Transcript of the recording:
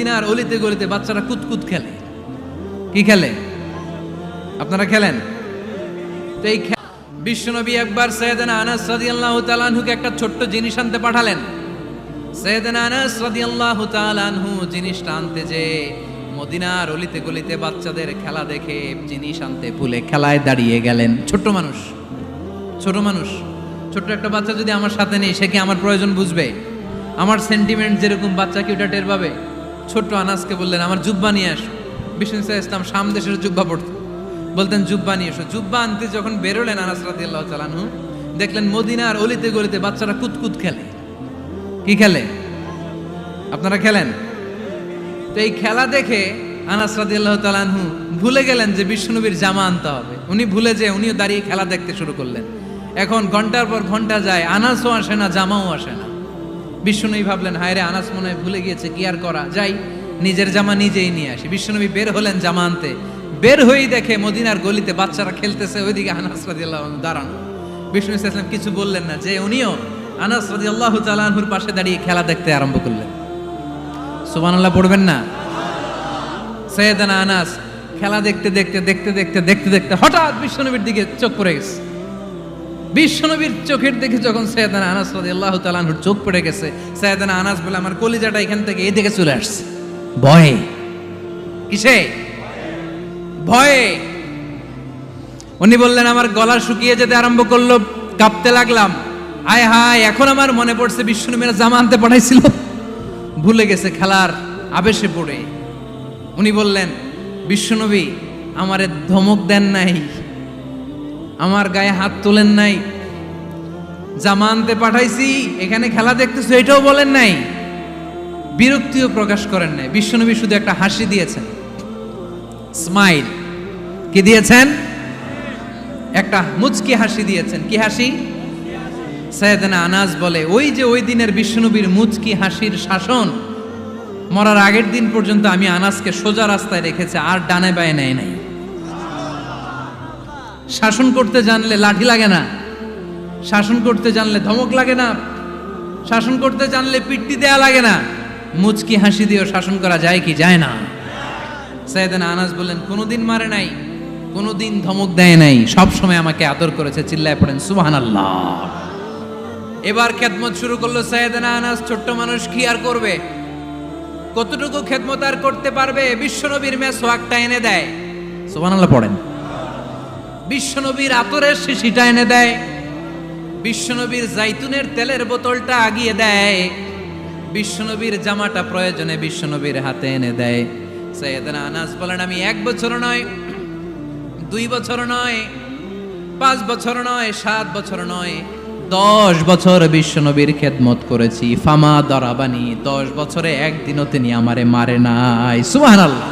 মদিনার অলিতে গলিতে বাচ্চারা কুতকুত খেলে। কি খেলে? আপনারা খেলেন তো? এই বিশ্বনবী একবার সাইয়েদনা আনাস রাদিয়াল্লাহু তাআলা আনহুকে একটা ছোট্ট জিনিস আনতে পাঠালেন। সাইয়েদনা আনাস রাদিয়াল্লাহু তাআলা আনহু জিনিসটা আনতে যে মদিনার অলিতে গলিতে বাচ্চাদের খেলা দেখে জিনিস আনতে ভুলে খেলায় দাঁড়িয়ে গেলেন। ছোট মানুষ, ছোট্ট একটা বাচ্চা যদি আমার সাথে নেই, সে কি আমার প্রয়োজন বুঝবে? আমার সেন্টিমেন্ট যেরকম, বাচ্চা কি ওটা টের পাবে? ছোট্ট আনাসকে বললেন, আমার জুব্বা নিয়ে আসো। বিষ্ণু ইসলাম শাম দেশের জুব্বা পড়তো, বলতেন জুব্বা নিয়ে এসো। জুব্বা আনতে যখন বেরোলেন আনাস রাদিয়াল্লাহু তাআলা আনহু, দেখলেন মদিনার অলিতে গলিতে বাচ্চারা কুতকুত খেলে। কি খেলে? আপনারা খেলেন তো? এই খেলা দেখে আনাস রাদিয়াল্লাহু তাআলা আনহু ভুলে গেলেন যে বিশ্বনবীর জামা আনতে হবে। উনি ভুলে যে উনিও দাঁড়িয়ে খেলা দেখতে শুরু করলেন। এখন ঘন্টার পর ঘন্টা যায়, আনাসও আসে না, জামাও আসে না। বিশ্বনবী ভাবলেন, হায় রে, আনাস মনে হয় ভুলে গিয়েছে, কি আর করা, যাই নিজের জামা নিজেই নিয়ে আসি। বিশ্বনবী বের হলেন জামা আনতে। বের হয়েই দেখে মদিনার গলিতে বাচ্চারা খেলতেছে, ওইদিকে আনাস রাদিয়াল্লাহু আনহু দাঁড়ানো। বিষ্ণু ইসলাম কিছু বললেন না, যে উনিও আনাস রাদিয়াল্লাহু তাআলা আনহুর পাশে দাঁড়িয়ে খেলা দেখতে আরম্ভ করলেন। সুবহানাল্লাহ পড়বেন না? সাইয়েদনা আনাস খেলা দেখতে হঠাৎ বিশ্বনবীর দিকে চোখ পড়ে গেছে। বিশ্বনবীর চোখের দিকে যখন সাইয়েদনা আনাস রাদিয়াল্লাহু তাআলা আনহুর চোখ পড়ে গেছে, সাইয়েদনা আনাস বলে, আমার কলিজাটা এখান থেকে এই দিকে চলে আসছে ভয়ে। কিসে? ভয়ে। উনি বললেন, আমার গলা শুকিয়ে যেতে আরম্ভ করলো, কাঁপতে লাগলাম। হায় হায়, এখন আমার মনে পড়ছে বিশ্বনবীর জামা আনতে পাঠাইছিল, ভুলে গেছে খেলার আবেশে পড়ে। উনি বললেন, বিশ্বনবী আমারে ধমক দেন নাই, আমার গায়ে হাত তোলেন নাই, জামা আনতে পাঠাইছি, এখানে খেলা দেখতেছো এটাও বলেন নাই, বিরক্তিও প্রকাশ করেন নাই। বিশ্বনবী শুধু একটা হাসি দিয়েছেন, স্মাইল। কি দিয়েছেন? একটা মুচকি হাসি দিয়েছেন। কি হাসি? সাইয়েদনা আনাস বলে, ওই যে ওই দিনের বিশ্বনবীর মুচকি হাসির শাসন মরার আগের দিন পর্যন্ত আমি আনাসকে সোজা রাস্তায় রেখেছে, আর ডানে বায়ে নেয় নাই। শাসন করতে জানলে লাঠি লাগে না, শাসন করতে জানলে ধমক লাগে না, শাসন করতে জানলে পিট্টি দেয়া লাগে না। মুচকি হাসি দিয়েও শাসন করা যায় কি যায় না? সাইয়েদনা আনাস বললেন, কোনোদিন মারে নাই, কোনোদিন ধমক দেয় নাই, সব সময় আমাকে আদর করেছে। চিল্লায় পড়েন সুবহানাল্লাহ। এবার খেদমত শুরু করলো সাইয়েদনা আনাস। ছোট্ট মানুষ কি আর করবে? কতটুকু খেদমত আর করতে পারবে? বিশ্বনবীর মেসওয়াকটা এনে দেয়। সুবহানাল্লাহ পড়েন। বিশ্বনবীর আতরের শিশিটা এনে দেয়, বিশ্বনবীর জাইতুনের তেলের বোতলটা আগিয়ে দেয়, বিশ্বনবীর জামাটা প্রয়োজনে বিশ্বনবীর হাতে এনে দেয়। সাইয়েদনা আনাস বলেন, আমি 1 বছর নয়, 2 বছর নয়, 5 বছর নয়, 7 বছর নয়, 10 বছর বিশ্বনবীর খেদমত করেছি। ফামা দরাবানি, 10 বছরে একদিনও তিনি আমারে মারে নাই। সুবহানাল্লাহ।